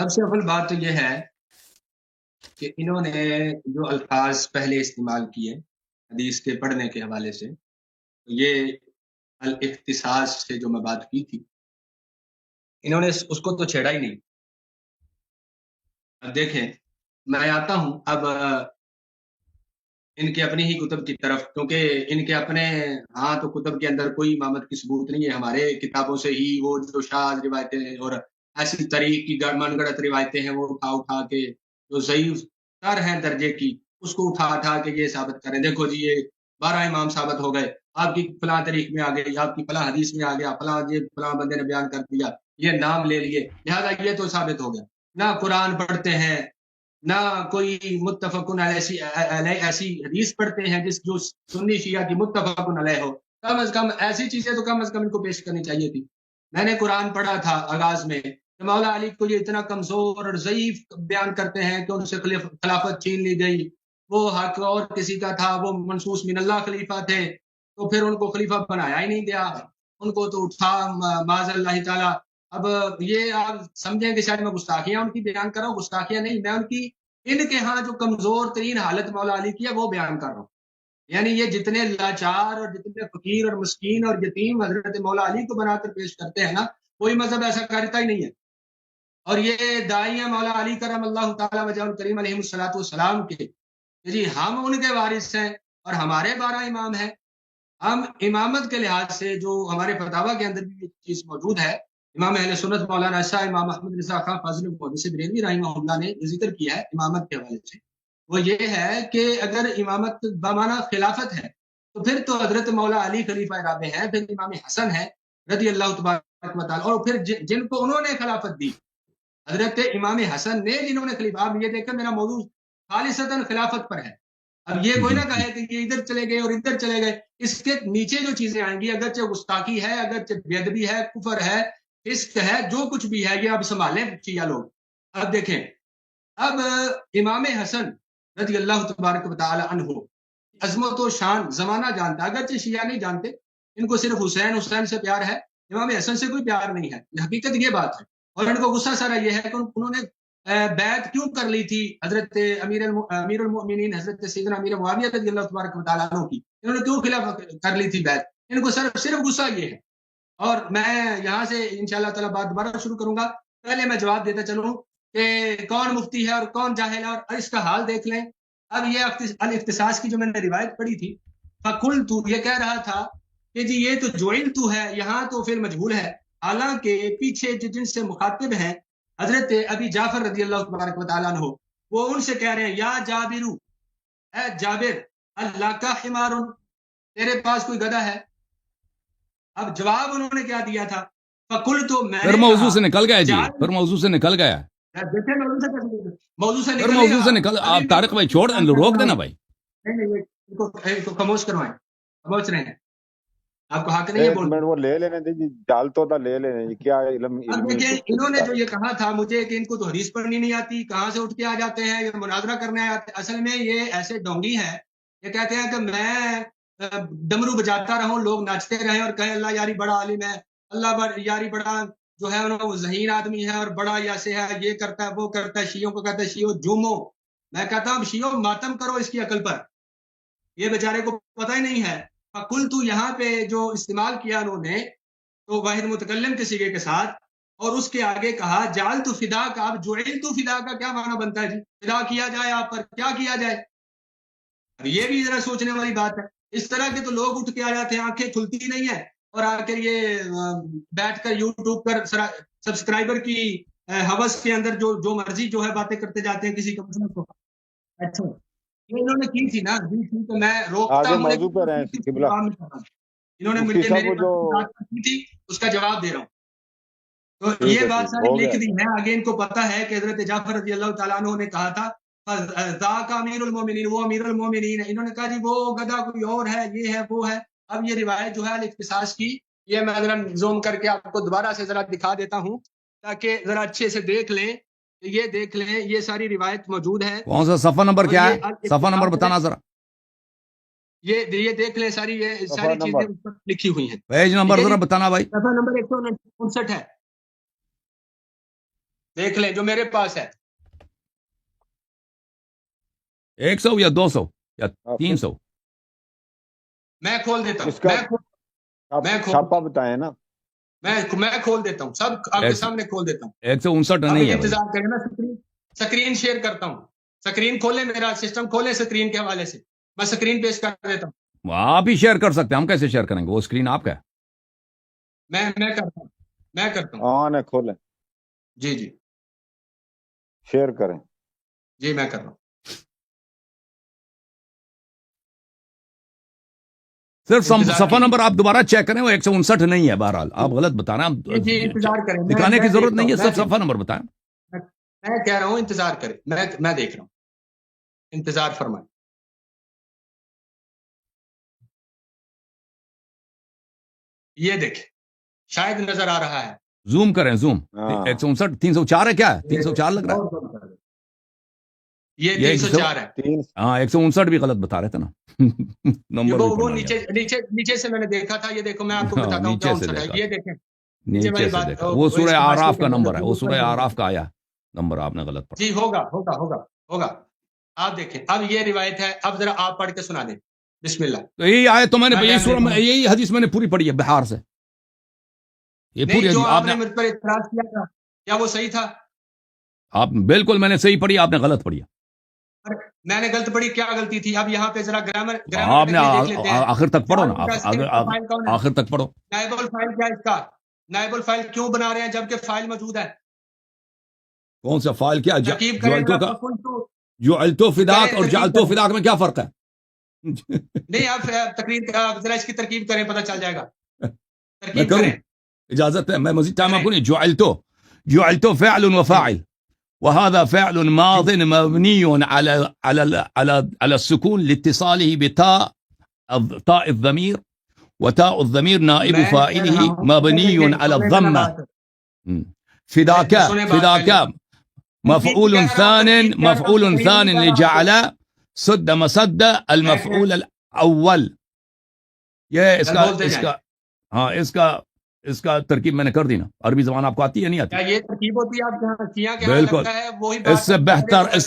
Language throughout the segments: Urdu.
سب سے اول بات تو یہ ہے کہ انہوں نے جو الفاظ پہلے استعمال کیے حدیث کے پڑھنے کے حوالے سے، یہ الاختصاص سے جو میں بات کی تھی، انہوں نے اس کو تو چھیڑا ہی نہیں۔ اب دیکھیں، میں آتا ہوں اب ان کے اپنی ہی کتب کی طرف، کیونکہ ان کے اپنے ہاں تو کتب کے اندر کوئی امامت کی ثبوت نہیں ہے، ہمارے کتابوں سے ہی وہ جو شاذ روایتیں اور ایسی طریق کی من گڑت روایتیں ہیں وہ اٹھا کے جو ضعیف تر ہیں درجے کی، اس کو اٹھا کے یہ ثابت کریں، دیکھو جی یہ 12 امام ثابت ہو گئے، آپ کی فلاں طریق میں آ گئی، آپ کی فلاں حدیث میں آ گیا، فلاں بندے نے بیان کر دیا، یہ نام لے لیے، لہذا یہ تو ثابت ہو گیا۔ نہ قرآن پڑھتے ہیں، نہ کوئی متفقن علیہ ایسی حدیث پڑھتے ہیں جس جو سنی شیعہ کی متفقن علیہ ہو، کم از کم ایسی چیزیں تو کم از کم ان کو پیش کرنی چاہیے تھی۔ میں نے قرآن پڑھا تھا آغاز میں کہ مولا علی کو یہ اتنا کمزور اور ضعیف بیان کرتے ہیں کہ ان سے خلافت چھین لی گئی، وہ حق اور کسی کا تھا، وہ منصوص من اللہ خلیفہ تھے، تو پھر ان کو خلیفہ بنایا ہی نہیں گیا، ان کو تو اٹھا معاذ اللہ تعالیٰ۔ اب یہ آپ سمجھیں کہ شاید میں گستاخیاں ان کی بیان کر رہا ہوں، گستاخیاں نہیں، میں ان کی ان کے ہاں جو کمزور ترین حالت مولا علی کی ہے وہ بیان کر رہا ہوں۔ یعنی یہ جتنے لاچار اور جتنے فقیر اور مسکین اور یتیم حضرت مولا علی کو بنا کر پیش کرتے ہیں نا، کوئی مذہب ایسا کرتا ہی نہیں ہے۔ اور یہ داعیہ مولا علی کرم اللہ تعالیٰ وجہ الکریم علیہ الصلوۃ والسلام کے، جی ہم ان کے وارث ہیں اور ہمارے 12 امام ہیں۔ ہم امامت کے لحاظ سے جو ہمارے فتاویٰ کے اندر بھی یہ چیز موجود ہے، امام اہل سنت مولانا شاہ امام احمد رضا خان فاضل محدث بریلوی رحمہ اللہ نے ذکر کیا ہے امامت کے حوالے سے، وہ یہ ہے کہ اگر امامت بمعنی خلافت ہے تو پھر تو حضرت مولا علی خلیفہ رابع ہیں، پھر امام حسن ہے رضی اللہ تبارک و تعالی، اور پھر جن کو انہوں نے خلافت دی حضرت امام حسن نے، جنہوں نے خلیفہ، آپ یہ دیکھیں میرا موضوع خالصتاً خلافت پر ہے۔ اب یہ کوئی نہ کہے کہ یہ ادھر چلے گئے اور ادھر چلے گئے، اس کے نیچے جو چیزیں آئیں گی، اگرچہ گستاخی ہے، اگرچہ بے ادبی ہے، کفر ہے، فسق ہے، جو کچھ بھی ہے، یہ اب سنبھالیں شیعہ لوگ۔ اب دیکھیں، اب امام حسن رضی اللہ تبارک و تعالی عنہ عظمت و شان زمانہ جانتا، اگرچہ شیعہ نہیں جانتے، ان کو صرف حسین سے پیار ہے، امام حسن سے کوئی پیار نہیں ہے، حقیقت یہ بات ہے۔ اور ان کو غصہ سارا یہ ہے کہ انہوں نے بیعت کیوں کر لی تھی حضرت امیر المؤمنین حضرت سیدنا امیر معاویہ رضی اللہ تبارک و تعالیٰ عنہ کی، انہوں نے کیوں خلاف کر لی تھی بیعت، ان کو صرف غصہ یہ ہے۔ اور میں یہاں سے انشاءاللہ تعالیٰ بات دوبارہ شروع کروں گا، پہلے میں جواب دیتا چلوں کہ کون مفتی ہے اور کون جاہل ہے، اور اس کا حال دیکھ لیں۔ اب یہ الاختصاص کی جو میں نے روایت پڑھی تھی، فقلت، یہ کہہ رہا تھا کہ جی یہ تو جعلت ہے، یہاں تو فعل مجہول ہے، حالانکہ پیچھے جن سے مخاطب ہیں حضرت ابی جعفر رضی اللہ تبارک و تعالیٰ عنہ، وہ ان سے کہہ رہے ہیں یا جابرو، اے جابر، اللہ کا حمار، تیرے پاس کوئی گدھا ہے؟ اب جواب انہوں نے کیا دیا تھا، فقلت، میں نے پھر موضوع سے نکل گیا جی، جی، پھر موضوع سے نکل گیا، دیکھیں موضوع سے پھر نکل موضوع سے رہا۔ نکل، آپ طارق بھائی چھوڑ روک دینا بھائی۔ نہیں ان کو خاموش کروائیں، خاموش رہے ہیں، آپ کو حق نہیں ہے ایک بولنے۔ منٹ وہ لے لینے دیجیے، ڈالتو تھا لے لینے، کیا علم اب علمی دیکھیں گفتگو انہوں نے کر جو رہے یہ کہا تھا مجھے کہ ان کو تو حدیث پڑھنی نہیں آتی، کہاں سے اٹھ کے آ جاتے ہیں، یہ مناظرہ کرنے آتے، اصل میں یہ ایسے ڈونگی ہے، یہ کہتے ہیں کہ میں ڈمرو بجاتا رہوں، لوگ ناچتے رہیں اور کہیں اللہ یاری بڑا عالم ہے، اللہ یاری بڑا جو ہے وہ ذہین آدمی ہے اور بڑا یاسے ہے، یہ کرتا ہے وہ کرتا ہے، شیعوں کو کہتا ہے شیعوں جھومو۔ میں کہتا ہوں شیعوں ماتم کرو اس کی عقل پر، یہ بیچارے کو پتہ ہی نہیں ہے۔ فقلت، یہاں پہ جو استعمال کیا انہوں نے تو واحد متکلم کے صیغے کے ساتھ، اور اس کے آگے کہا جعلت فدا کا، اب جعلت فدا کا کیا معنی بنتا ہے جی؟ فدا کیا جائے آپ پر، کیا کیا جائے؟ اب یہ بھی ذرا سوچنے والی بات ہے۔ اس طرح کے تو لوگ اٹھ کے آ جاتے ہیں، آنکھیں کھلتی نہیں ہیں، اور آ کر یہ بیٹھ کر یوٹیوب پر سبسکرائبر کی ہوس کے اندر جو مرضی جو ہے باتیں کرتے جاتے ہیں کسی کو۔ اچھا یہ انہوں نے کی تھی نا، دی تھی تو میں روکتا آگے ہوں، موضوع لیکن پہ رہیں قبلہ انہوں نے مفتی مجھے صاحب میرے جو پر کی تھی، اس کا جواب دے رہا ہوں۔ تو ٹھیک یہ ہے، بات ٹھیک ساری ہو گیا۔ لکھ دی ہے، آگے ان کو پتا ہے کہ حضرت جعفر رضی اللہ تعالیٰ عنہ نے کہا تھا ذاک امیر المومنین، وہ امیر المومنین ہے، انہوں نے کہا جی وہ گدھا کوئی اور ہے، یہ ہے وہ ہے۔ اب یہ روایت جو ہے الاختصاص کی، یہ میں ذرا زوم کر کے آپ کو دوبارہ سے ذرا دکھا دیتا ہوں تاکہ ذرا اچھے سے دیکھ لیں، یہ دیکھ لیں، یہ ساری روایت موجود ہے۔ کون سا صفحہ نمبر کیا ہے؟ صفحہ نمبر بتانا ذرا، یہ دیکھ لیں، یہ صفحہ ساری چیزیں نمبر اس پر لکھی ہوئی ہیں۔ پیج نمبر ذرا بتانا بھائی۔ صفحہ نمبر 159 ہے، دیکھ لیں جو میرے پاس ہے 100 یا 200 یا 300. میں کھول دیتا اس کا ہوں میں چھاپا بتائیں نا. میں کھول دیتا ہوں سب آپ کے سامنے کھول دیتا ہوں 159 آپ نہیں ہے. انتظار کریں میں سکرین شیئر کرتا ہوں سکرین کھولیں میرا سسٹم کھولیں سکرین کے حوالے سے میں سکرین پیش کر دیتا ہوں. آپ ہی شیئر کر سکتے ہیں ہم کیسے شیئر کریں گے وہ اسکرین آپ کا ہے. میں کرتا ہوں ہاں نے کھولیں جی شیئر کریں. جی میں کر رہا ہوں صرف صفحہ نمبر آپ دوبارہ چیک کریں وہ 159 نہیں ہے. بہرحال آپ غلط بتانا جی انتظار کریں دکھانے کی ضرورت نہیں ہے صرف صفحہ نمبر بتائیں. میں کہہ رہا ہوں انتظار کریں میں دیکھ رہا ہوں انتظار فرمائیں. یہ دیکھیں شاید نظر آ رہا ہے زوم کریں زوم 159 304 ہے کیا ہے 304 لگ رہا ہے یہ 304 ہے. ہاں 159 بھی غلط بتا رہے تھے نا نمبر وہ نیچے سے میں نے دیکھا تھا. یہ دیکھو میں آپ کو بتاتا ہوں کیا ہے یہ دیکھیں نیچے سے دیکھا وہ سورہ آراف کا نمبر ہے وہ سورہ آراف کا آیا نمبر آپ نے غلط پڑھا. جی ہوگا آپ دیکھیں. اب یہ روایت ہے اب ذرا آپ پڑھ کے سنا دیں بسم اللہ. تو یہی آئے تو میں نے یہی حدیث میں نے پوری پڑھی ہے بہار سے. یہ پوری جو آپ نے مجھ پر اعتراض کیا تھا کیا وہ صحیح تھا؟ آپ بالکل میں نے صحیح پڑھی آپ نے غلط پڑھی. میں نے غلط پڑھی کیا غلطی تھی؟ اب یہاں پہ ذرا گرامر آپ نے آخر تک پڑھو نا آخر تک پڑھو. نائب الفائل کیا اس کا نائب الفائل کیوں بنا رہے ہیں جبکہ فائل موجود ہے؟ کون سا فائل کیا جعلت فداک اور جعلت فداک میں کیا فرق ہے؟ نہیں آپ تقریر ذرا اس کی ترکیب کریں پتہ چل جائے گا. میں کروں اجازت ہے میں مزید ٹائم آپ کو نہیں. جعلت فعل وفاعل وهذا فعل ماض مبني على السكون لاتصاله بتاء الضمير وتاء الضمير نائب فاعله مبني على الضمة. فداك مفعول ثان لجعل سد مسد المفعول الاول. یہ اس کا ترکیب میں نے کر دی نا. عربی زبان آپ کو آتی ہے نہیں آتی؟ یہ ترکیب ہوتی ہے آپ کے یہاں بالکل اس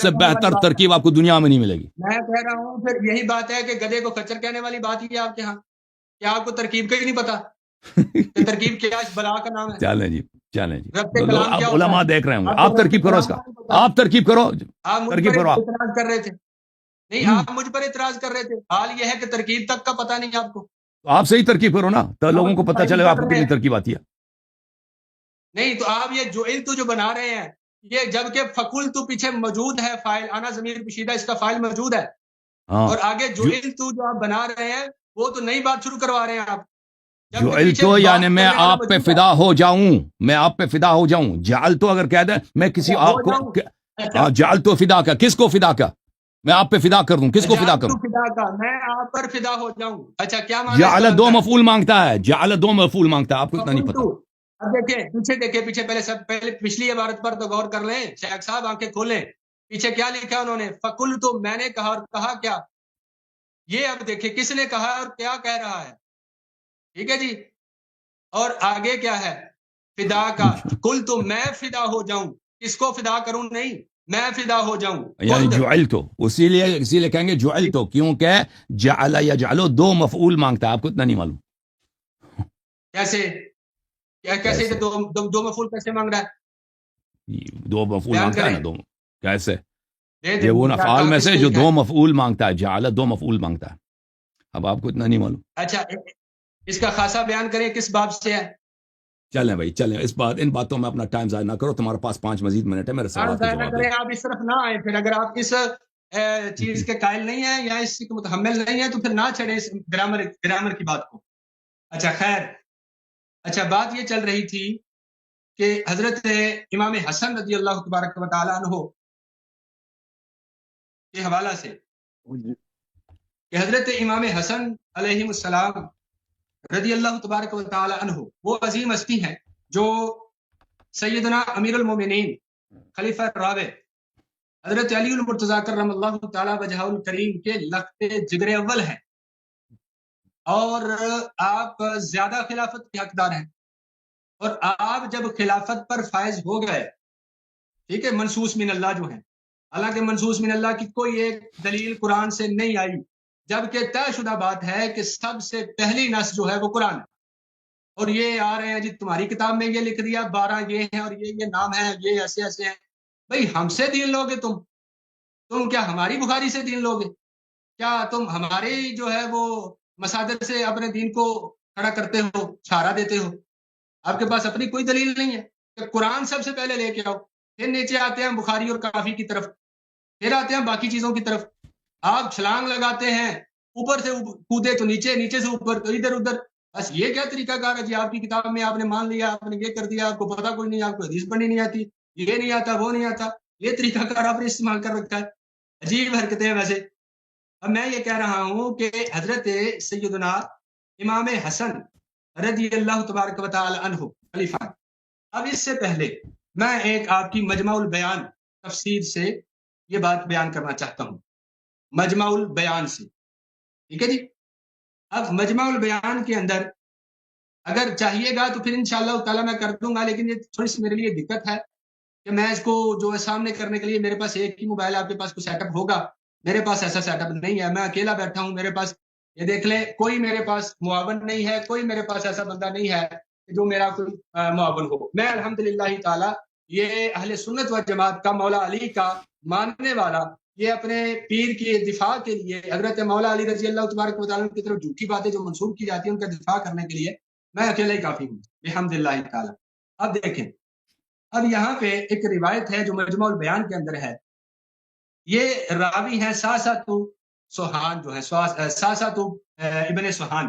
سے بہتر ترکیب آپ کو دنیا میں نہیں ملے گی. میں کہہ رہا ہوں پھر یہی بات ہے کہ گدھے کو کچر کہنے والی بات ہی ہے آپ کے ہاں. کیا آپ کو ترکیب کا ہی نہیں پتا ترکیب کیا اس بلا کا نام ہے؟ چلیں جی آپ علماء دیکھ رہے ہوں گے. آپ ترکیب کرو اس کا آپ ترکیب کرو اعتراض کر رہے تھے نہیں آپ مجھ پر اعتراض کر رہے تھے. حال یہ ہے کہ ترکیب تک کا پتہ نہیں آپ کو. آپ صحیح ترکیب کرو نا تو لوگوں کو پتہ چلے گا آپ کو کتنی ترکیب آتی ہے. نہیں تو آپ یہ جو بنا رہے ہیں یہ جبکہ فقلت پیچھے موجود ہے فائل انا ضمیر پوشیدہ اس کا فائل موجود ہے اور آگے جو آپ بنا رہے ہیں وہ تو نئی بات شروع کروا رہے ہیں آپ. جعلتو یعنی میں آپ پہ فدا ہو جاؤں. جعلتو اگر کہہ دیں میں کسی آپ کو جعلتو فدا کا کس کو فدا کا میں آپ پہ فدا کر دوں کس کو فدا کروں؟ میں آپ پر فدا ہو جاؤں. اچھا کیا جعل دو مفعول مانگتا ہے آپ کو اتنا نہیں پتا. اب دیکھیں پیچھے پہلے پچھلی عبارت پر تو غور کر لیں شیخ صاحب آنکھیں کھولیں. پیچھے کیا لکھا انہوں نے فقلت میں نے کہا اور کہا کیا. یہ اب دیکھیں کس نے کہا اور کیا کہہ رہا ہے. ٹھیک ہے جی اور آگے کیا ہے فدا کا قلت میں فدا ہو جاؤں. کس کو فدا کروں؟ نہیں میں فدا ہو جاؤں یعنی جعلتو اسی لیے کہیں گے جعلتو کیونکہ جعل یجعلو دو مفعول مانگتا ہے. آپ کو اتنا نہیں معلوم کیسے دو مفعول کیسے مانگ رہا ہے؟ دو مفعول مانگتا ہے نا. دو کیسے یہ وہ افعال میں سے جو دو مفعول مانگتا ہے. جعل دو مفعول مانگتا ہے. اب آپ کو اتنا نہیں معلوم. اچھا اس کا خاصا بیان کریں کس باب سے ہے. چلیں بھائی چلیں ان باتوں میں اپنا ٹائم ضائع نہ کرو. تمہارے پاس 5 مزید منٹ ہے میرے سوال کے جواب دیں. آپ اس طرف نہ آئیں پھر اگر آپ اس چیز کے قائل نہیں ہیں یا اس کے متحمل نہیں ہیں تو پھر نہ چھڑیں اس گرامر کی بات کو. اچھا خیر اچھا بات یہ چل رہی تھی کہ حضرت امام حسن رضی اللہ تبارک و تعالی عنہ کے حوالہ سے کہ حضرت امام حسن علیہ السلام رضی اللہ تبارک و تعالی عنہ وہ عظیم ہستی ہیں جو سیدنا امیر المومنین خلیفہ الرابع حضرت علی المرتضیٰ کرم اللہ تعالی وجہہ الکریم کے لخت جگر اول ہیں اور آپ زیادہ خلافت کے حقدار ہیں. اور آپ جب خلافت پر فائز ہو گئے ٹھیک ہے، منصوص من اللہ جو ہیں، حالانکہ منصوص من اللہ کی کوئی ایک دلیل قرآن سے نہیں آئی، جبکہ طے شدہ بات ہے کہ سب سے پہلی نص جو ہے وہ قرآن ہے۔ اور یہ آ رہے ہیں جی تمہاری کتاب میں یہ لکھ دیا 12 یہ ہیں اور یہ نام ہے، یہ ایسے ایسے ہیں۔ بھئی ہم سے دین لوگے تم کیا ہماری بخاری سے دین لوگے؟ کیا تم ہمارے جو ہے وہ مصادر سے اپنے دین کو کھڑا کرتے ہو، سہارا دیتے ہو؟ آپ کے پاس اپنی کوئی دلیل نہیں ہے کہ قرآن سب سے پہلے لے کے آؤ، پھر نیچے آتے ہیں بخاری اور کافی کی طرف، پھر آتے ہیں باقی چیزوں کی طرف۔ آپ چھلانگ لگاتے ہیں، اوپر سے کودے تو نیچے، نیچے سے اوپر تو ادھر ادھر۔ بس یہ کیا طریقہ کار ہے جی؟ آپ کی کتاب میں آپ نے مان لیا، آپ نے یہ کر دیا، آپ کو پتا کوئی نہیں، آپ کو حدیث پڑھنی نہیں آتی، یہ نہیں آتا، وہ نہیں آتا، یہ طریقہ کار آپ نے استعمال کر رکھا ہے۔ عجیب حرکتیں ہیں ویسے۔ اب میں یہ کہہ رہا ہوں کہ حضرت سیدنا امام حسن رضی اللہ تبارک و تعالی عنہ خلیفہ، اب اس سے پہلے میں ایک آپ کی مجمع البیان تفسیر سے یہ بات بیان کرنا چاہتا ہوں، مجمع البیان سے، ٹھیک ہے جی؟ اب مجمع البیان کے اندر اگر چاہیے گا تو پھر انشاءاللہ تعالی میں کر دوں گا، لیکن یہ تھوڑی سی میرے لیے دقت ہے کہ میں اس کو جو ہے سامنے کرنے کے لیے میرے پاس ایک ہی موبائل، آپ کے پاس کوئی سیٹ اپ ہوگا، میرے پاس ایسا سیٹ اپ نہیں ہے، میں اکیلا بیٹھا ہوں، میرے پاس یہ دیکھ لیں کوئی میرے پاس معاون نہیں ہے، کوئی میرے پاس ایسا بندہ نہیں ہے جو میرا کوئی معاون ہو۔ میں الحمدللہ تعالی یہ اہل سنت و جماعت کا مولا علی کا ماننے والا، یہ اپنے پیر کی دفاع کے لیے حضرت مولا علی رضی اللہ تبارک و تعالیٰ کی طرف جھوٹی باتیں جو منسوب کی جاتی ہیں ان کا دفاع کرنے کے لیے میں اکیلا ہی کافی ہوں الحمدللہ تعالی۔ اب دیکھیں، اب یہاں پہ ایک روایت ہے جو مجمع البیان کے اندر ہے، یہ راوی ہیں ساسۃ سوہان جو ہے، ساسۃ ابن سوہان،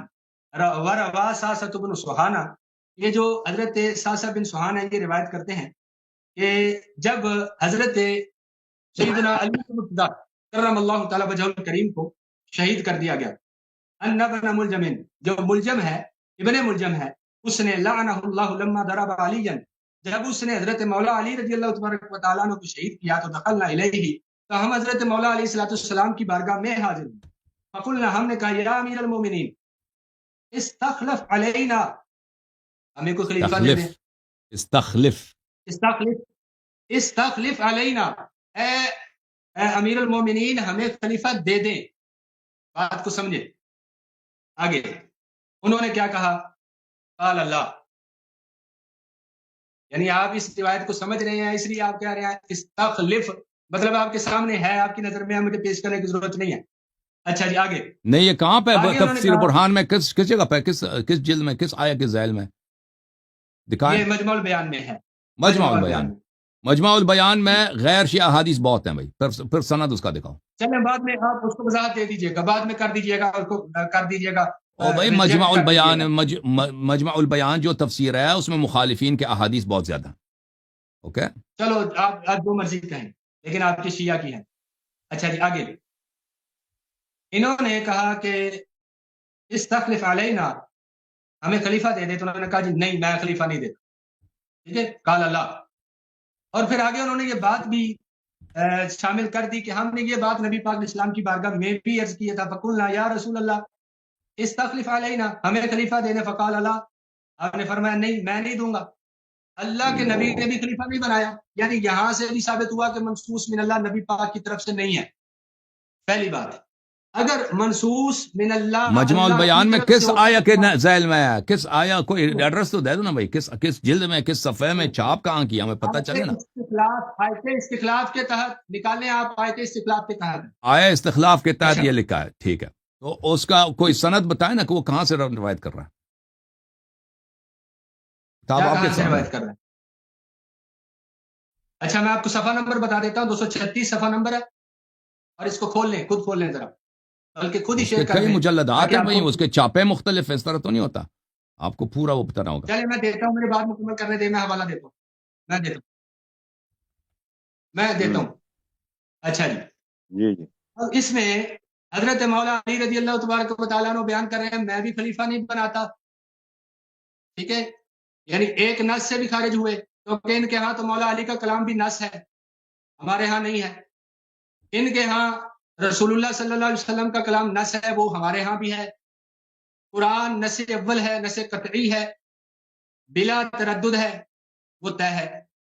وروا ساسۃ ابن سوہانہ، یہ جو حضرت ساسہ بن سوہان ہے یہ روایت کرتے ہیں کہ جب حضرت سیدنا علی مرتضیٰ کرم اللہ تعالی وجہ الکریم کو شہید کر دیا گیا، ان ابن ملجم، جو ملجم ہے، ابن ملجم ہے، اس نے لعنہ اللہ لما ضرب علیا، جب اس نے حضرت مولا علی رضی اللہ تبارک و تعالیٰ عنہ کو شہید کیا تو دخلنا الیہ، تو ہم حضرت مولا علیہ الصلوۃ والسلام کی بارگاہ میں حاضر ہوئے، فقلنا، ہم نے کہا یا امیر المومنین استخلف علینا، ہمیں کوئی خلیفہ دے دیں، استخلف علینا، اے امیر المومنین ہمیں خلیفہ دے دیں۔ بات کو سمجھے آگے، انہوں نے کیا کہا؟ قال اللہ، یعنی آپ اس روایت کو سمجھ رہے ہیں، اس لیے آپ کہہ رہے ہیں استخلف، مطلب آپ کے سامنے ہے، آپ کی نظر میں مجھے پیش کرنے کی ضرورت نہیں ہے۔ اچھا جی آگے، نہیں یہ کہاں پہ تفسیر برہان میں کس جگہ پہ، کس جلد میں، کس آیت کے ذیل میں دکھائیں؟ یہ مجمع البیان میں ہے، مجمع البیان، مجمع البیان میں غیر شیعہ احادیث بہت ہیں بھائی، پھر سند اس کا دکھاؤ۔ چلیں بعد میں آپ اس کو وضاحت دے دیجیے گا، بعد میں کر دیجیے گا، اس کو کر دیجیے گا۔ او بھائی مجمع البیان، مجمع البیان جو تفسیر ہے اس میں مخالفین کے احادیث بہت زیادہ، اوکے چلو آپ جو مرضی کہیں، لیکن آپ کی شیعہ کی ہے۔ اچھا جی آگے، انہوں نے کہا کہ استخلف علینا، ہمیں خلیفہ دے دے، تو انہوں نے کہا جی نہیں میں خلیفہ نہیں دیتا، ٹھیک ہے، قال اللہ۔ اور پھر آگے انہوں نے یہ بات بھی شامل کر دی کہ ہم نے یہ بات نبی پاک اسلام کی بارگاہ میں بھی عرض کیا تھا، فقلنا یا رسول اللہ استخلف علینا، ہمیں خلیفہ دے دے، فقال اللہ، آپ نے فرمایا نہیں میں نہیں دوں گا۔ اللہ کے نبی نے بھی خلیفہ نہیں بنایا، یعنی یہاں سے بھی ثابت ہوا کہ منصوص من اللہ نبی پاک کی طرف سے نہیں ہے، پہلی بات۔ اگر منصوص من اللہ مجمع البیان میں کس آیا کے ذیل میں ہے، کس آیا، کوئی ایڈریس تو دے دو نا بھائی، کس جلد میں، کس صفحے میں، چھاپ کہاں کی، ہمیں پتہ چلے نا۔ آیت استخلاف کے تحت نکالیں آپ، آیت استخلاف کے تحت، آیا استخلاف کے تحت یہ لکھا ہے، ٹھیک ہے، تو اس کا کوئی سند بتائیں نا کہ وہ کہاں سے روایت کر رہا ہے، کتاب آپ کے سامنے روایت کر رہا ہے۔ اچھا میں آپ کو صفحہ نمبر بتا دیتا ہوں، 236 صفحہ نمبر ہے، اور اس کو کھول لیں، خود کھول لیں ذرا، بلکہ خود ہی شیئر کر کئی دیں، مجلدات ہیں بھائی، اس کے چاپے مختلف، اس طرح تو نہیں ہوتا، آپ کو پورا وہ بتانا ہوگا۔ چلے میں دیتا ہوں، میری بات مکمل کرنے دیں، میں حوالہ دیتا ہوں، میں دیتا ہوں۔ اچھا جی جی اب اس میں حضرت مولا علی رضی اللہ تبارک و تعالیٰ عنہ بیان کر رہے ہیں میں بھی خلیفہ نہیں بناتا، ٹھیک ہے، یعنی ایک نص سے بھی خارج ہوئے، کیونکہ ان کے ہاں تو مولا علی کا کلام بھی نص ہے، ہمارے ہاں نہیں ہے۔ ان کے ہاں رسول اللہ صلی اللہ علیہ وسلم کا کلام نص ہے، وہ ہمارے ہاں بھی ہے۔ قرآن نص اول ہے، نص قطعی ہے، بلا تردد ہے، وہ طے ہے۔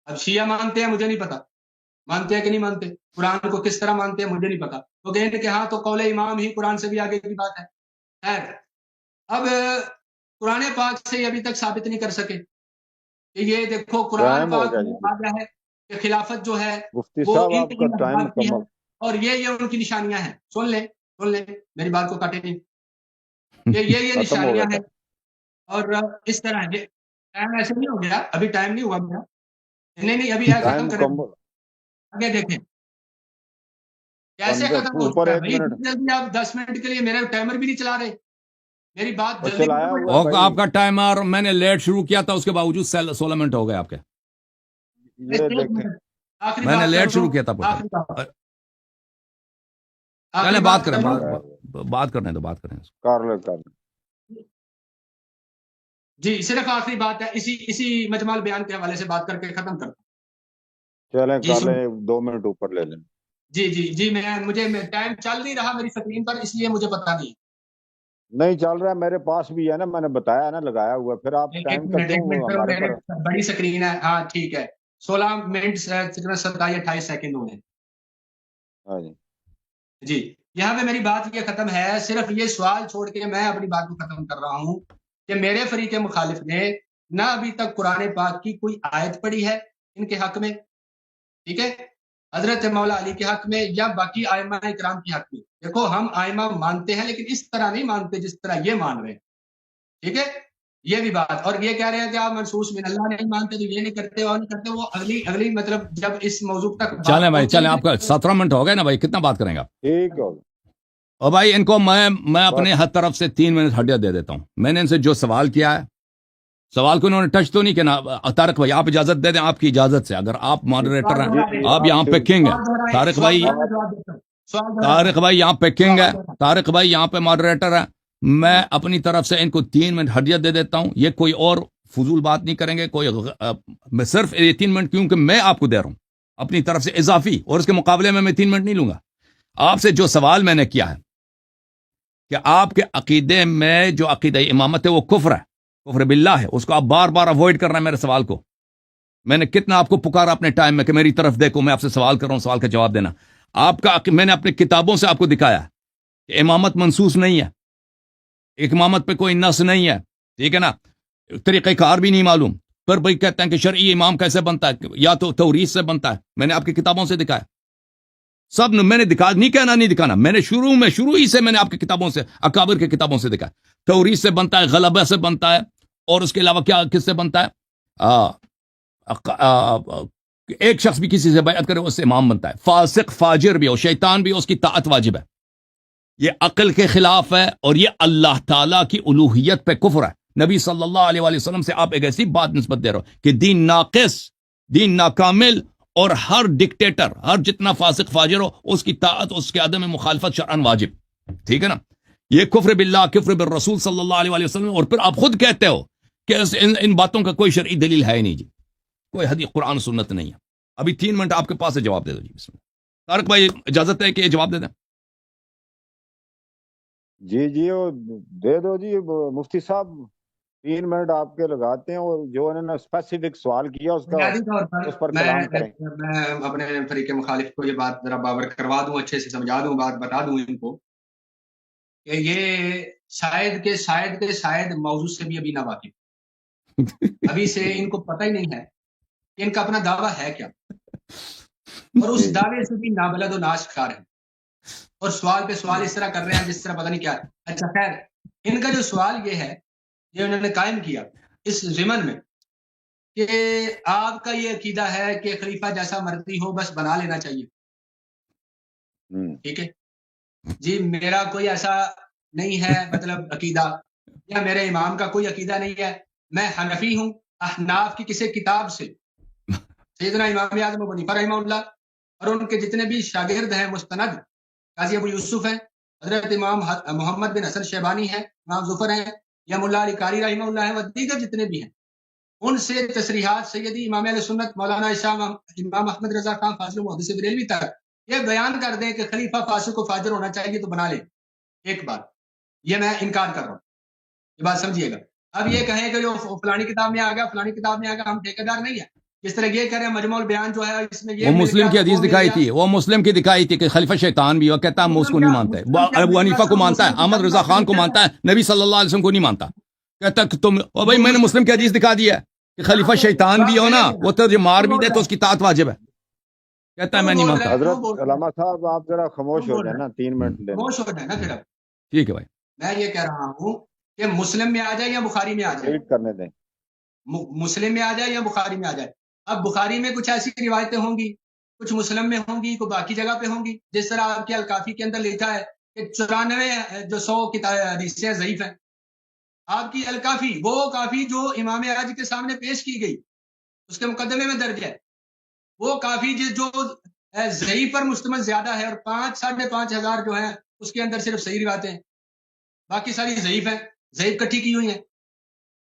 اب شیعہ مانتے ہیں مجھے نہیں پتا، مانتے ہیں کہ نہیں مانتے، قرآن کو کس طرح مانتے ہیں مجھے نہیں پتا، تو کہیں کہ ہاں تو قول امام ہی قرآن سے بھی آگے کی بات ہے. خیر، اب قرآن پاک سے ابھی تک ثابت نہیں کر سکے کہ یہ دیکھو قرآن ٹائم ہو پاک گیا میں جی، آ گیا ہے کہ خلافت جو ہے مفتی وہ صاحب ان آپ کا ان ٹائم احباب کی ہے، مکمل. اور یہ ان کی نشانیاں ہیں. سن لیں میری بات کو کاٹے نہیں، کہ یہ ختم ہو نشانیاں گیا ہیں. تھا. اور اس طرح یہ ٹائم ایسے نہیں ہو گیا، ابھی ٹائم نہیں ہوا میرا، نہیں ابھی ہے، ٹائم ختم کریں مکمل. آگے دیکھیں کیسے ختم ہو اوپر چکا ہے. 1 بھائی منٹ جلدی آپ 10 منٹ کے لیے میرا ٹائمر بھی نہیں چلا رہے، میری بات اور جلدی چلایا ختم ہوا ہو ہے اور بھائی. آپ کا ٹائمر میں نے لیٹ شروع کیا تھا، اس کے باوجود 16 منٹ ہو گئے آپ کے. جائے. یہ ایک دیکھیں. منٹ، آخری میں نے بات لیٹ کرو، شروع کیا تھا پوچھا. آخری بات، چلیں آخری بات بات کریں، کر لوں. بات کرنے تو بات کریں. کر لے. جی صرف آخری بات ہے، اسی مجمع بیان کے حوالے سے بات کر کے ختم کرتا ہوں. چلیں جی کر سن، لیں، 2 منٹ اوپر لے لیں. جی مجھے ٹائم چل نہیں رہا میری سکرین پر، اس لیے مجھے پتا نہیں. نہیں چل رہا ہے، میرے پاس بھی ہے نا، میں نے بتایا نا لگایا ہوا ہے. پھر آپ ایک ٹائم کا منٹ کیوں پھر ہمارے میرے پر. بڑی سکرین ہے، ہاں ٹھیک ہے. 16 منٹ 27-28 سیکنڈ ہوئے. ہاں جی. جی یہاں پہ میری بات یہ ختم ہے، صرف یہ سوال چھوڑ کے میں اپنی بات کو ختم کر رہا ہوں کہ میرے فریق مخالف نے نہ ابھی تک قرآن پاک کی کوئی آیت پڑھی ہے ان کے حق میں، ٹھیک ہے، حضرت مولا علی کے حق میں یا باقی آئمہ اکرام کے حق میں. دیکھو ہم آئمہ مانتے ہیں لیکن اس طرح نہیں مانتے جس طرح یہ مان رہے ہیں، ٹھیک ہے، یہ بھی بات. اور یہ کہہ رہے ہیں کہ آپ منصوص من اللہ نہیں مانتے تو یہ نہیں کرتے اور نہیں کرتے، وہ اگلی مطلب جب اس موضوع تک چلیں بات بھائی چلیں، پہنچے آپ کا گی. 17 منٹ ہو گئے نا بھائی، کتنا بات کریں گے آپ؟ ٹھیک ہے اور بھائی ان کو میں اپنے بس. ہر طرف سے 3 منٹ ہڈیا دے دیتا ہوں. میں نے ان سے جو سوال کیا ہے، سوال کو انہوں نے ٹچ تو نہیں کیا. طارق بھائی آپ اجازت دے دیں، آپ کی اجازت سے، اگر آپ ماڈریٹر ہیں، جی جی آپ آپ یہاں پہ شروع. کنگ ہیں. طارق بھائی، طارق بھائی یہاں پہ کنگ ہے، طارق بھائی یہاں پہ ماڈریٹر ہے. میں اپنی طرف سے ان کو 3 منٹ ہڈیا دے دیتا ہوں. یہ کوئی اور فضول بات نہیں کریں گے، میں صرف یہ 3 منٹ کیونکہ میں آپ کو دے رہا ہوں اپنی طرف سے اضافی، اور اس کے مقابلے میں 3 منٹ نہیں لوں گا. آپ سے جو سوال میں نے کیا ہے کہ آپ کے عقیدے میں جو عقیدہ امامت ہے وہ کفر ہے، کفر باللہ ہے، اس کو آپ بار بار اوائڈ کر رہے ہیں میرے سوال کو. میں نے کتنا آپ کو پکارا اپنے ٹائم میں کہ میری طرف دیکھو، میں آپ سے سوال کر رہا ہوں، سوال کا جواب دینا. آپ کا میں نے اپنی کتابوں سے آپ کو دکھایا کہ امامت منسوس نہیں ہے، امامت پہ کوئی نص نہیں ہے، ٹھیک ہے نا، طریقہ کار بھی نہیں معلوم. پر بھائی کہتے ہیں کہ شرعی امام کیسے بنتا ہے، یا تو توریث سے بنتا ہے. میں نے آپ کی کتابوں سے دکھایا سب نے، میں نے دکھا نہیں کہنا نہیں دکھانا، میں نے شروع ہی سے میں نے آپ کی کتابوں سے، اکابر کی کتابوں سے دکھایا. توریث سے بنتا ہے، غلبہ سے بنتا ہے، اور اس کے علاوہ کیا کس سے بنتا ہے؟ ایک شخص بھی کسی سے بیعت کرے اس سے امام بنتا ہے. فاسق فاجر بھی ہو، شیطان بھی ہو، اس کی طاعت واجب ہے. یہ عقل کے خلاف ہے اور یہ اللہ تعالیٰ کی الوہیت پہ کفر ہے. نبی صلی اللہ علیہ وآلہ وسلم سے آپ ایک ایسی بات نسبت دے رہے ہو کہ دین ناقص، دین ناکامل، اور ہر ڈکٹیٹر، ہر جتنا فاسق فاجر ہو اس کی طاعت، اس کے عدم مخالفت شرعاً واجب. ٹھیک ہے نا، یہ کفر باللہ، کفر بالرسول صلی اللہ علیہ وآلہ وسلم. اور پھر آپ خود کہتے ہو کہ ان باتوں کا کوئی شرعی دلیل ہے ہی نہیں جی، کوئی حدیث قرآن سنت نہیں ہے. ابھی 3 منٹ آپ کے پاس ہے، جواب دے دو جی. بسم اللہ. طارق بھائی اجازت ہے کہ یہ جواب دے دیں؟ جی وہ دے دو جی. مفتی صاحب 3 منٹ آپ کے لگاتے ہیں، اور جو انہوں نے اسپیسیفک سوال کیا اس کا بنیادی طور پر اس پر کلام کریں. میں اپنے فریق مخالف کو یہ بات ذرا باور کروا دوں، اچھے سے سمجھا دوں، بات بتا دوں ان کو کہ یہ شاید موضوع سے بھی ابھی نہ واقف، ابھی سے ان کو پتہ ہی نہیں ہے کہ ان کا اپنا دعویٰ ہے کیا، اور اس دعوے سے بھی نابلد و ناشکار ہے، اور سوال پہ سوال اس طرح کر رہے ہیں جس طرح پتہ نہیں کیا ہے. اچھا خیر، ان کا جو سوال یہ ہے، یہ انہوں نے قائم کیا اس ضمن میں کہ آپ کا یہ عقیدہ ہے کہ خلیفہ جیسا مرضی ہو بس بنا لینا چاہیے. ٹھیک ہے جی، میرا کوئی ایسا نہیں ہے مطلب عقیدہ، یا میرے امام کا کوئی عقیدہ نہیں ہے. میں حنفی ہوں، احناف کی کسی کتاب سے سیدنا امام اعظم ابو حنیفہ رحمہ اللہ اور ان کے جتنے بھی شاگرد ہیں مستند، قاضی ابو یوسف ہیں، حضرت امام محمد بن حسن شیبانی ہیں، امام ظفر ہیں، یا ملا علی قاری رحمہ اللہ ہیں، و دیگر جتنے بھی ہیں، ان سے تصریحات سیدی امام اہل سنت مولانا امام احمد رضا خان فاضل محدث بریلوی تک یہ بیان کر دیں کہ خلیفہ فاسق و فاجر ہونا چاہیے تو بنا لیں. ایک بات یہ میں انکار کر رہا ہوں، یہ بات سمجھیے گا. اب یہ کہیں کہ جو فلانی کتاب میں آ گیا، فلانی کتاب میں آ گیا، ہم ٹھیکیدار نہیں ہیں، جس طرح یہ کہہ رہے ہیں مجموع البیان جو ہے اس میں یہ وہ مسلم کی حدیث دکھائی تھی، وہ مسلم کی دکھائی تھی کہ خلیفہ شیطان بھی، وہ کہتا ہے ہم اس کو نہیں مانتے، ابو حنیفہ کو مانتا ہے، احمد رضا خان کو مانتا ہے، نبی صلی اللہ علیہ وسلم کو نہیں مانتا، کہتا کہ تم او بھائی میں نے مسلم کی حدیث دکھا دی ہے کہ خلیفہ شیطان بھی ہو نا وہ تو جو مار بھی دے تو اس کی طاعت واجب ہے، کہتا ہے میں نہیں مانتا۔ حضرت علامہ صاحب آپ ذرا خاموش ہو جائیں نا، 3 منٹ لیں۔ خاموش ہو جائے نا پھر اب ٹھیک ہے بھائی، میں یہ کہہ رہا ہوں کہ مسلم میں آ جائے یا بخاری میں آ جائے، ریڈ کرنے دیں۔ مسلم میں آ جائے یا بخاری میں آ جائے۔ اب بخاری میں کچھ ایسی روایتیں ہوں گی، کچھ مسلم میں ہوں گی، کوئی باقی جگہ پہ ہوں گی، جس طرح آپ کے الکافی کے اندر لکھا ہے کہ 94 جو 100 حدیثیں ضعیف ہیں۔ آپ کی الکافی، وہ کافی جو امام اعراجی کے سامنے پیش کی گئی، اس کے مقدمے میں درج ہے، وہ کافی جو ضعیف پر مشتمل زیادہ ہے، اور 5,500 ہزار جو ہیں اس کے اندر صرف صحیح روایتیں ہیں، باقی ساری ضعیف ہیں، ضعیف کٹھی کی ہوئی ہیں۔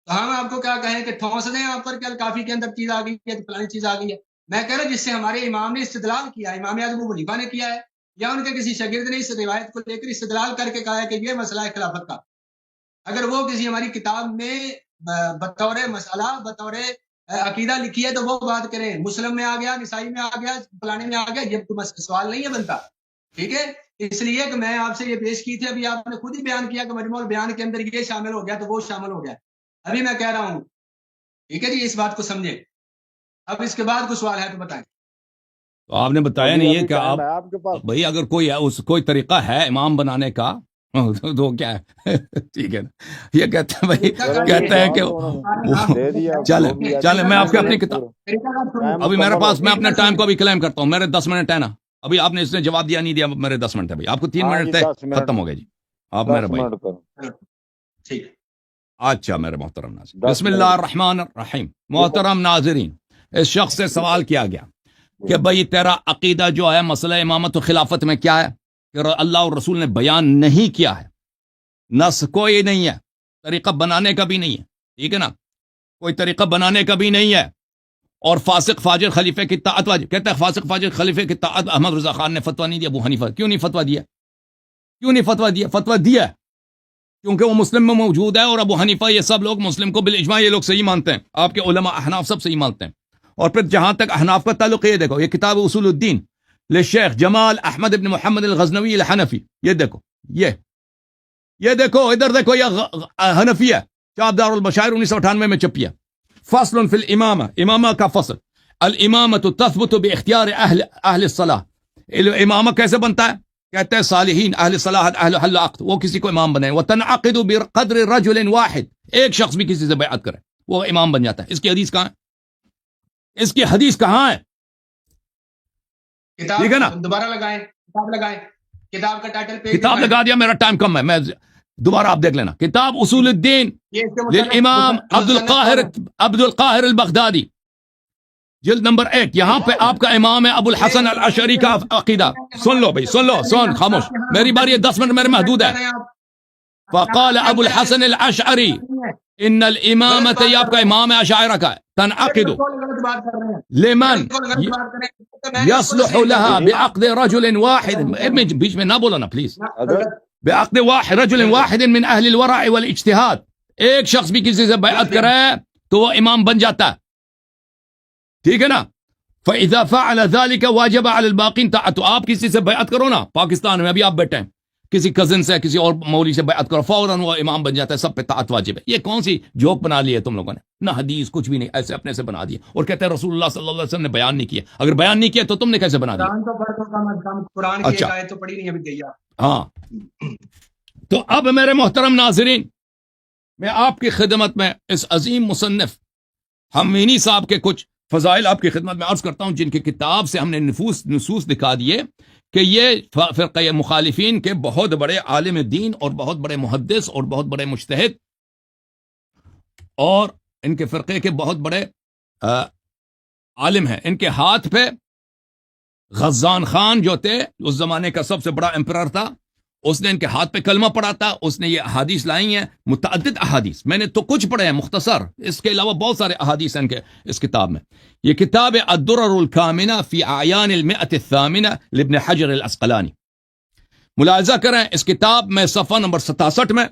تو ہم آپ کو کیا کہیں کہ ٹھونس دیں آپ پر کہ الکافی کے اندر چیز آ گئی ہے، فلانی چیز آ گئی ہے؟ میں کہہ رہا ہوں جس سے ہمارے امام نے استدلال کیا، امام اعظم ابو حنیفہ نے کیا ہے، یا ان کے کسی شاگرد نے اس روایت کو لے کر استدلال کر کے کہا ہے کہ یہ مسئلہ ہے خلافت کا، اگر وہ کسی ہماری کتاب میں بطور مسئلہ، بطور عقیدہ لکھی ہے تو وہ بات کریں۔ مسلم میں آ گیا، نسائی میں آ گیا، فلانے میں آ گیا، یہ تو سوال نہیں ہے بنتا، ٹھیک ہے؟ اس لیے کہ میں آپ سے یہ پیش کی تھی، ابھی آپ نے خود ہی بیان کیا کہ مجموع البیان کے اندر یہ شامل ہو گیا تو وہ شامل ہو گیا۔ ابھی میں کہہ رہا ہوں، ٹھیک ہے جی، اس بات کو سمجھیں۔ اب اس کے بعد کوئی سوال ہے تو بتائیں۔ تو آپ نے بتایا نہیں ہے کہ آپ کے پاس بھائی اگر کوئی طریقہ ہے امام بنانے کا تو کیا ہے؟ ٹھیک ہے نا، یہ کہتے ہیں بھائی، کہتے ہیں کہ چلے میں آپ کے اپنی کتاب، ابھی میرے پاس، میں اپنے ٹائم کو ابھی کلیم کرتا ہوں، میرے 10 منٹ ہے نا، ابھی آپ نے اس نے جواب دیا نہیں دیا، میرے 10 منٹ ہے بھائی، آپ کو 3 منٹ تھے، ختم ہو گئے جی، آپ میرے بھائی۔ ٹھیک، اچھا میرے محترم ناظرین، بسم اللہ الرحمن الرحیم۔ محترم ناظرین، اس شخص سے سوال کیا گیا کہ بھئی تیرا عقیدہ جو ہے مسئلہ امامت و خلافت میں کیا ہے، کہ اللہ اور رسول نے بیان نہیں کیا ہے، نص کوئی نہیں ہے، طریقہ بنانے کا بھی نہیں ہے، ٹھیک ہے نا، کوئی طریقہ بنانے کا بھی نہیں ہے، اور فاسق فاجر خلیفے کی طاعت واجب، کہتا ہے فاسق فاجر خلیفے کی طاعت، احمد رضا خان نے فتویٰ نہیں دیا، ابو حنیفہ کیوں نہیں فتویٰ دیا؟ کیوں نہیں فتویٰ دیا؟ فتویٰ دیا ہے کیونکہ وہ مسلم میں موجود ہے، اور ابو حنیفہ یہ سب لوگ مسلم کو بالاجماع یہ لوگ صحیح مانتے ہیں، آپ کے علماء احناف سب صحیح مانتے ہیں۔ اور پھر جہاں تک احناف کا تعلق، یہ دیکھو، یہ کتاب اصول الدین للشیخ جمال احمد ابن محمد الغزنوی الحنفی، یہ دیکھو، یہ دیکھو، ادھر دیکھو، یہ حنفی ہے، چاپ دار البشائر 1998 میں چھپی ہے۔ فصل فی الامامہ، امامہ کا فصل، الامامۃ تثبت باختیار اہل الصلاح، امامہ کیسے بنتا ہے؟ کہتے ہیں صالحین، اہل صلاحت، اہل حل عقد، وہ کسی کو امام بنائیں، وتنعقد بقدر رجل واحد، ایک شخص بھی کسی سے بیعت کرے وہ امام بن جاتا ہے۔ اس کی حدیث کہاں ہے؟ اس کی حدیث کہاں ہے؟ ٹھیک ہے نا، دوبارہ لگائیں، کتاب لگائیں، کتاب کا ٹائٹل پہ کتاب لگا دیا، میرا ٹائم کم ہے، میں دوبارہ آپ دیکھ لینا، کتاب اصول الدین للامام عبد القاہر البغدادی، جلد نمبر 1، یہاں پہ آپ کا امام ہے ابو الحسن الاشعری کا عقیدہ۔ سن لو بھائی، سن لو، سن، خاموش، میری باری ہے، 10 منٹ میرے محدود ہے۔ فقال ابو الحسن الاشعری ان الامامت، یہ آپ کا امام ہے اشاعرہ کا، تنعقد لمن يصلح لها بعقد رجل واحد، بیچ میں نہ بولو نا پلیز، بعقد رجل واحد من اہل الورع والاجتہاد، ایک شخص بھی کسی سے بیعت کرے تو وہ امام بن جاتا ہے، ٹھیک ہے نا۔ فَإِذَا فَعَلَ ذَلِكَ وَاجَبَ عَلَى الْبَاقِينَ، تو آپ کسی سے بیعت کرو نا، پاکستان میں ابھی آپ بیٹھے ہیں، کسی کزن سے، کسی اور مولوی سے بیعت کرو، فوراً وہ امام بن جاتا ہے، سب پہ طاعت واجب ہے۔ یہ کون سی جوک بنا لی ہے تم لوگوں نے؟ نہ حدیث کچھ بھی نہیں، ایسے اپنے سے بنا دیا، اور کہتے ہیں رسول اللہ صلی اللہ علیہ وسلم نے بیان نہیں کیا۔ اگر بیان نہیں کیا تو تم نے کیسے بنا دیا؟ قرآن کی ایک آیت تو پڑھی نہیں ابھی گئی۔ ہاں، تو اب میرے محترم ناظرین، میں آپ کی خدمت میں اس عظیم مصنف حمینی صاحب کے کچھ فضائل آپ کی خدمت میں عرض کرتا ہوں، جن کی کتاب سے ہم نے نصوص دکھا دیے کہ یہ فرقہ مخالفین کے بہت بڑے عالم دین اور بہت بڑے محدث اور بہت بڑے مجتہد، اور ان کے فرقے کے بہت بڑے عالم ہیں۔ ان کے ہاتھ پہ غزان خان جو تھے، اس زمانے کا سب سے بڑا امپرر تھا، اس نے ان کے ہاتھ پہ کلمہ پڑھا تھا، اس نے یہ احادیث لائی ہیں، متعدد احادیث، میں نے تو کچھ پڑھے ہیں مختصر، اس کے علاوہ بہت سارے احادیث ہیں اس کتاب میں۔ یہ کتاب ہے الدرر الکامنہ فی اعیان المئۃ الثامنہ لابن حجر العسقلانی۔ ملاحظہ کریں اس کتاب میں صفحہ نمبر 67 میں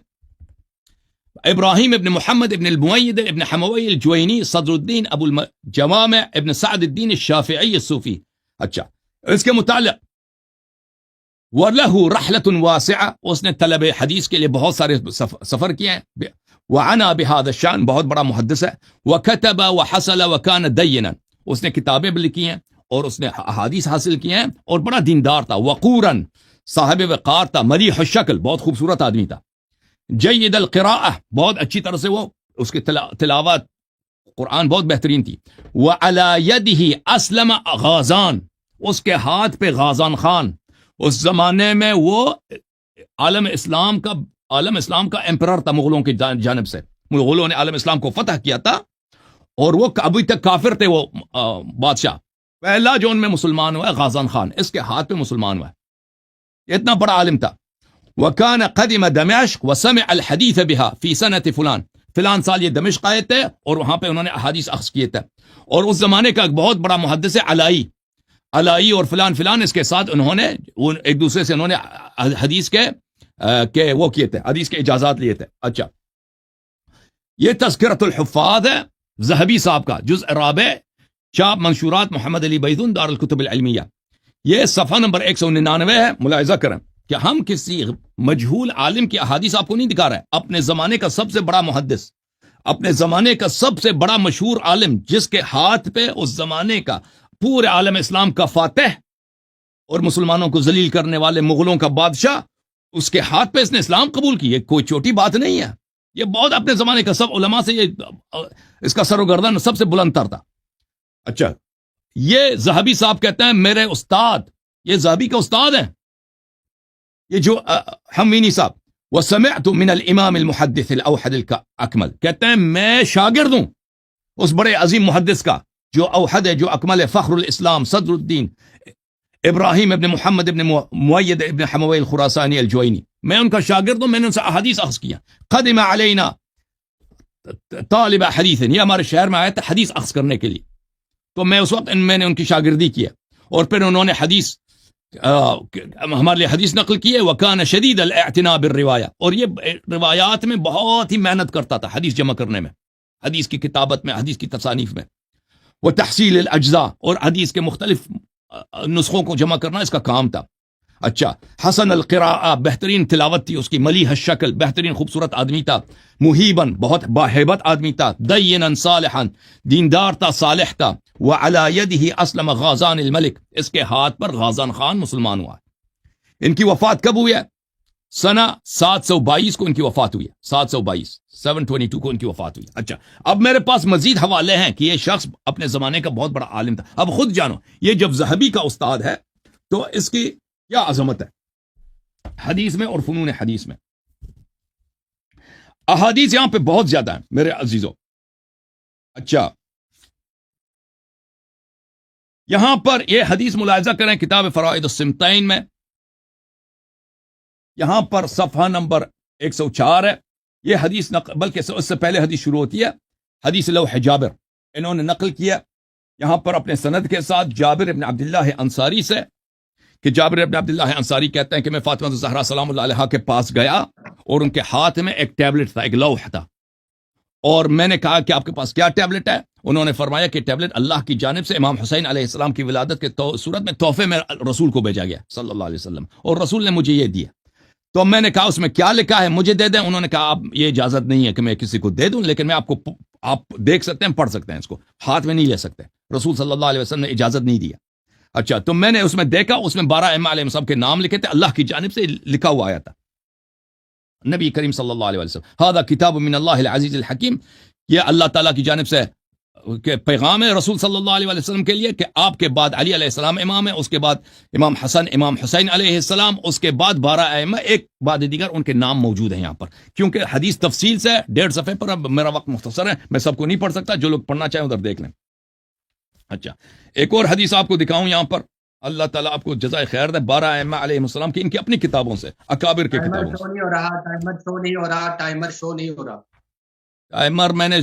ابراہیم ابن محمد ابن المؤید ابن حموی الجوینی صدر الدین ابو الجوامع ابن سعد الدین الشافعی الصوفی. اچھا اس کے متعلق وَلَهُ رَحْلَةٌ وَاسِعَةٌ، اس نے طلب حدیث کے لیے بہت سارے سفر کیے ہیں. وَعَنَا بِهَذَا الشَّأْنِ، بہت بڑا محدث ہے. وَكَتَبَ وَحَصَلَ وَكَانَ دَيِّنًا، اس نے کتابیں بھی لکھی ہیں اور اس نے احادیث حاصل کی ہیں اور بڑا دیندار تھا. وقوراً، صاحب وقار تھا. ملیح الشکل، بہت خوبصورت آدمی تھا. جید القراءہ، بہت اچھی طرح سے وہ اس کی تلاوت قرآن بہت بہترین تھی. وعلی یدہ اسلم غازان، اس کے ہاتھ پہ غازان خان، اس زمانے میں وہ عالم اسلام کا امپرر تھا مغلوں کی جانب سے. مغلوں نے عالم اسلام کو فتح کیا تھا اور وہ ابھی تک کافر تھے. وہ بادشاہ پہلا جو ان میں مسلمان ہوا ہے غازان خان، اس کے ہاتھ پہ مسلمان ہوا ہے. اتنا بڑا عالم تھا. وكان قدم دمشق وسمع الحديث بها في سنة فلان سال یہ دمشق آئے تھے اور وہاں پہ انہوں نے احادیث اخذ کیے تھے. اور اس زمانے کا ایک بہت بڑا محدث ہے علائی اور فلان اس کے ساتھ انہوں نے ایک دوسرے سے انہوں نے حدیث کے وہ کیے تھے، حدیث کے اجازات لیے تھے. اچھا یہ تذکرۃ الحفاظ ہے ذہبی صاحب کا، جزء رابع، چاپ منشورات محمد علی بیضون دار الکتب العلمیہ. یہ صفحہ نمبر 199 ہے. ملاحظہ کریں کہ ہم کسی مجہول عالم کی احادیث آپ کو نہیں دکھا رہے. اپنے زمانے کا سب سے بڑا محدث، اپنے زمانے کا سب سے بڑا مشہور عالم، جس کے ہاتھ پہ اس زمانے کا پورے عالم اسلام کا فاتح اور مسلمانوں کو ذلیل کرنے والے مغلوں کا بادشاہ، اس کے ہاتھ پہ اس نے اسلام قبول کی. یہ کوئی چھوٹی بات نہیں ہے. یہ بہت اپنے زمانے کا سب علماء سے یہ اس کا سر و گردن سب سے بلند تر تھا. اچھا یہ ذہبی صاحب کہتے ہیں میرے استاد، یہ ذہبی کا استاد ہیں یہ جو حمینی صاحب. وسمعت من الامام المحدث الاوحد الاکمل، کہتے ہیں میں شاگرد ہوں اس بڑے عظیم محدث کا جو اوحد ہے، جو اکمل ہے، فخر الاسلام صدر الدین ابراہیم ابن محمد ابن مؤید ابن حموی الخراسانی الجوینی. میں ان کا شاگرد ہوں، میں نے ان سے احادیث اخذ کیا. قدم علینا طالب حدیث، یہ ہمارے شہر میں آئے تھے حدیث اخذ کرنے کے لیے. تو میں اس وقت میں نے ان کی شاگردی کیا اور پھر انہوں نے حدیث ہمارے لیے حدیث نقل کیے. وکان شدید الاعتناء بالروایا، اور یہ روایات میں بہت ہی محنت کرتا تھا حدیث جمع کرنے میں، حدیث کی کتابت میں، حدیث کی تصانیف میں. وہ تحصیل الاجزاء، اور حدیث کے مختلف نسخوں کو جمع کرنا اس کا کام تھا. اچھا حسن القراءہ، بہترین تلاوت تھی اس کی. ملیح الشکل، بہترین خوبصورت آدمی تھا. مہیبن، بہت باہیبت آدمی تھا. دینا صالحا، دیندار تھا، صالح تھا. وعلی یدہ اسلم غازان الملک، اس کے ہاتھ پر غازان خان مسلمان ہوا. ان کی وفات کب ہوئی ہے؟ سنہ 722 کو ان کی وفات ہوئی ہے. 722 کو ان کی وفات ہوئی. اچھا اب میرے پاس مزید حوالے ہیں کہ یہ شخص اپنے زمانے کا بہت بڑا عالم تھا. اب خود جانو، یہ جب ذہبی کا استاد ہے تو اس کی کیا عظمت ہے حدیث میں اور فنون حدیث میں. احادیث یہاں پہ بہت زیادہ ہیں میرے عزیزوں. اچھا یہاں پر یہ حدیث ملاحظہ کریں کتاب فرائض السمتین میں، یہاں پر صفحہ نمبر 104 ہے. یہ حدیث بلکہ اس سے پہلے حدیث شروع ہوتی ہے. حدیث لوح جابر انہوں نے نقل کیا یہاں پر اپنے سند کے ساتھ جابر ابن عبداللہ انصاری سے، کہ جابر ابن عبداللہ انصاری کہتے ہیں کہ میں فاطمہ الزہرا سلام اللہ علیہا کے پاس گیا اور ان کے ہاتھ میں ایک ٹیبلٹ تھا، ایک لوح تھا، اور میں نے کہا کہ آپ کے پاس کیا ٹیبلٹ ہے؟ انہوں نے فرمایا کہ ٹیبلٹ اللہ کی جانب سے امام حسین علیہ السلام کی ولادت کے صورت میں تحفے میں رسول کو بھیجا گیا صلی اللہ علیہ وسلم، اور رسول نے مجھے یہ دیا. تو میں نے کہا اس میں کیا لکھا ہے، مجھے دے دیں. انہوں نے کہا آپ یہ اجازت نہیں ہے کہ میں کسی کو دے دوں، لیکن میں آپ دیکھ سکتے ہیں، پڑھ سکتے ہیں، اس کو ہاتھ میں نہیں لے سکتے. رسول صلی اللہ علیہ وسلم نے اجازت نہیں دیا. اچھا تو میں نے اس میں دیکھا، اس میں 12 ائمہ علیہ السلام کے نام لکھے تھے، اللہ کی جانب سے لکھا ہوا آیا تھا. نبی کریم صلی اللہ علیہ وسلم، ھذا کتاب من اللہ العزیز الحکیم، یہ اللہ تعالیٰ کی جانب سے کہ پیغام ہے رسول صلی اللہ علیہ وسلم کے لیے کہ آپ کے بعد علی علیہ السلام امام ہے، اس کے بعد امام حسن، امام حسین علیہ السلام، اس کے بعد 12 ائمہ، ایک بعد دیگر ان کے نام موجود ہیں یہاں پر. کیونکہ حدیث تفصیل سے 1.5 صفحے پر، اب میرا وقت مختصر ہے، میں سب کو نہیں پڑھ سکتا، جو لوگ پڑھنا چاہیں ادھر دیکھ لیں. اچھا ایک اور حدیث آپ کو دکھاؤں یہاں پر، اللہ تعالیٰ آپ کو جزائے خیر دے. 12 ائمہ علیہ السلام کی ان کی اپنی کتابوں سے، اکابر کے کتابوں سے. ٹائمر میں نے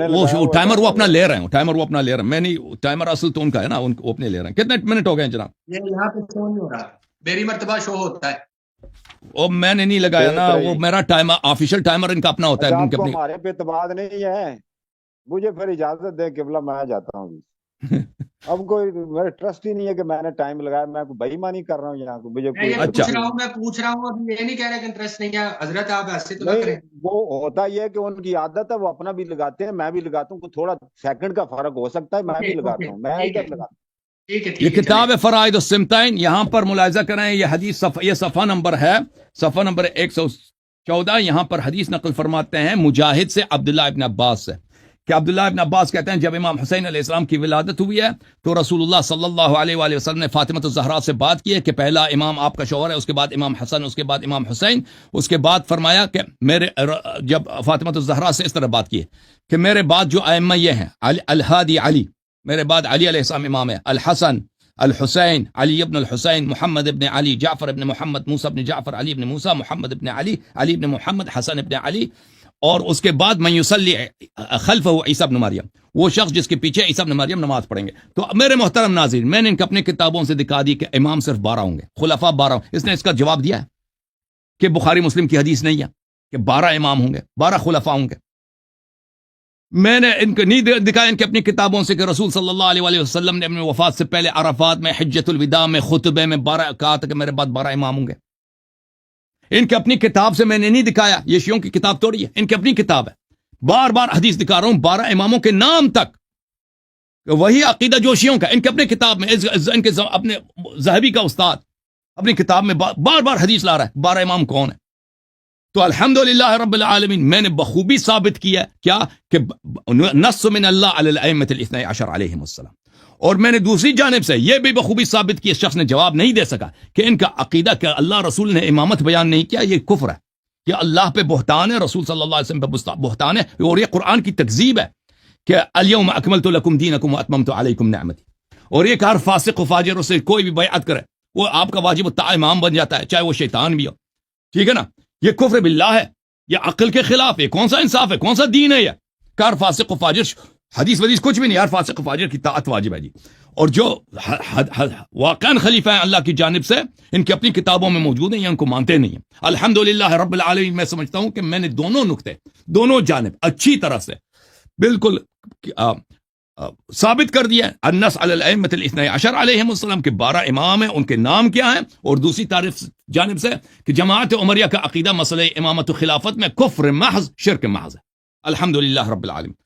وہ ٹائمر وہ اپنا لے رہے ہیں، ٹائمر وہ اپنا لے رہے ہیں، میں نہیں، ٹائمر اصل تو ان کا ہے نا، وہ اپنے لے رہے ہیں. کتنے منٹ ہو گئے ہیں جناب؟ یہ یہاں پہ شو نہیں ہو رہا، میری مرتبہ شو ہوتا ہے. وہ میں نے نہیں لگایا نا, وہ میرا ٹائمر آفیشیل ٹائمر ان کا اپنا ہوتا ہے. آپ کو ہمارے پہ اعتماد نہیں ہے, مجھے پھر اجازت دے قبلہ, میں جاتا ہوں. اب کوئی میرا ٹرسٹ ہی نہیں ہے کہ میں نے ٹائم لگایا, میں کوئی بےایمانی کر رہا ہوں یہاں کو. مجھے میں پوچھ رہا ہوں ابھی یہ نہیں کہہ رہا کہ انٹرسٹ نہیں ہے حضرت, آپ ایسے تو نہ کریں. وہ ہوتا یہ ہے کہ ان کی عادت ہے, وہ اپنا بھی لگاتے ہیں, میں بھی لگاتا ہوں. تھوڑا سیکنڈ کا فرق ہو سکتا ہے, میں بھی لگاتا ہوں, میں ادھر لگاتا ہوں. یہ کتاب ہے فرائض السمتین, یہاں پر ملاحظہ کریں یہ حدیث یہ صفحہ نمبر ہے, صفحہ نمبر 114. یہاں پر حدیث نقل فرماتے ہیں مجاہد سے عبداللہ ابن عباس سے, کہ عبداللہ ابن عباس کہتے ہیں جب امام حسین علیہ السلام کی ولادت ہوئی ہے تو رسول اللہ صلی اللہ علیہ وآلہ وسلم نے فاطمہ الزہرا سے بات کی ہے کہ پہلا امام آپ کا شوہر ہے, اس کے بعد امام حسن, اس کے بعد امام حسین. اس کے بعد فرمایا کہ جب فاطمہ الزہرا سے اس طرح بات کی ہے کہ میرے بعد جو ائمہ یہ ہیں, الہادی علی, میرے بعد علی علیہ السلام امام ہے, الحسن, الحسین, علی ابن الحسین, محمد ابن علی, جعفر ابن محمد, موسیٰ ابن جعفر, علی ابن موسیٰ, محمد ابن علی, علی ابن محمد, حسن ابن علی, اور اس کے بعد من یصلی خلفہ عیسیٰ ابن مریم, وہ شخص جس کے پیچھے عیسیٰ ابن مریم نماز پڑھیں گے. تو میرے محترم ناظرین, میں نے ان کو اپنی کتابوں سے دکھا دی کہ امام صرف 12 ہوں گے, خلفاء 12. اس نے اس کا جواب دیا ہے کہ بخاری مسلم کی حدیث نہیں ہے کہ 12 امام ہوں گے, 12 خلفاء ہوں گے. میں نے ان کو نہیں دکھایا ان کی اپنی کتابوں سے کہ رسول صلی اللہ علیہ وآلہ وسلم نے اپنی وفات سے پہلے عرفات میں, حجۃ الوداع میں, خطبے میں 12 کہا تھا کہ میرے بعد 12 امام ہوں گے. ان کی اپنی کتاب سے میں نے نہیں دکھایا, یہ شیعوں کی کتاب توڑی ہے, ان کی اپنی کتاب ہے. بار بار حدیث دکھا رہا ہوں 12 اماموں کے نام تک, وہی عقیدہ جو شیعوں کا, ان کی اپنی کتاب میں, ان کے اپنے ذہبی کا استاد اپنی کتاب میں بار بار حدیث لا رہا ہے 12 امام کون ہے. تو الحمدللہ رب العالمین, میں نے بخوبی ثابت کیا کیا کہ نص من اللہ علی الائمۃ الاثنی عشر علیہم السلام. اور میں نے دوسری جانب سے یہ بھی بخوبی ثابت کیا, اس شخص نے جواب نہیں دے سکا کہ ان کا عقیدہ کہ اللہ رسول نے امامت بیان نہیں کیا, یہ کفر ہے, یہ اللہ پہ بہتان ہے, رسول صلی اللہ علیہ وسلم پہ بہتان ہے, اور یہ قرآن کی تکذیب ہے کہ الیوم اکملت لکم دینکم واتممت علیکم نعمتی. اور یہ کہ ہر فاسق و فاجر سے کوئی بھی بیعت کرے وہ آپ کا واجب الطاعہ امام بن جاتا ہے, چاہے وہ شیطان بھی ہو. ٹھیک ہے نا, یہ کفر باللہ ہے, یہ عقل کے خلاف ہے. کون سا انصاف ہے, کون سا دین ہے یہ کہ ہر فاسق و فاجر, حدیث ودیث کچھ بھی نہیں, ہر فاسق و فاجر کی طاعت واجب ہے جی. اور جو واقعاً خلیفہ ہیں اللہ کی جانب سے, ان کی اپنی کتابوں میں موجود ہیں, یہ ان کو مانتے نہیں ہیں. الحمدللہ رب العالمین, میں سمجھتا ہوں کہ میں نے دونوں نقطے, دونوں جانب اچھی طرح سے بالکل ثابت کر دیا. النص علی الائمۃ الاثنی عشر علیہم السلام کے 12 امام ہیں, ان کے نام کیا ہیں, اور دوسری جانب سے کہ جماعت عمریہ کا عقیدہ مسئلہ امامت و خلافت میں کفر محض, شرک محض ہے. الحمدللہ رب العالمین.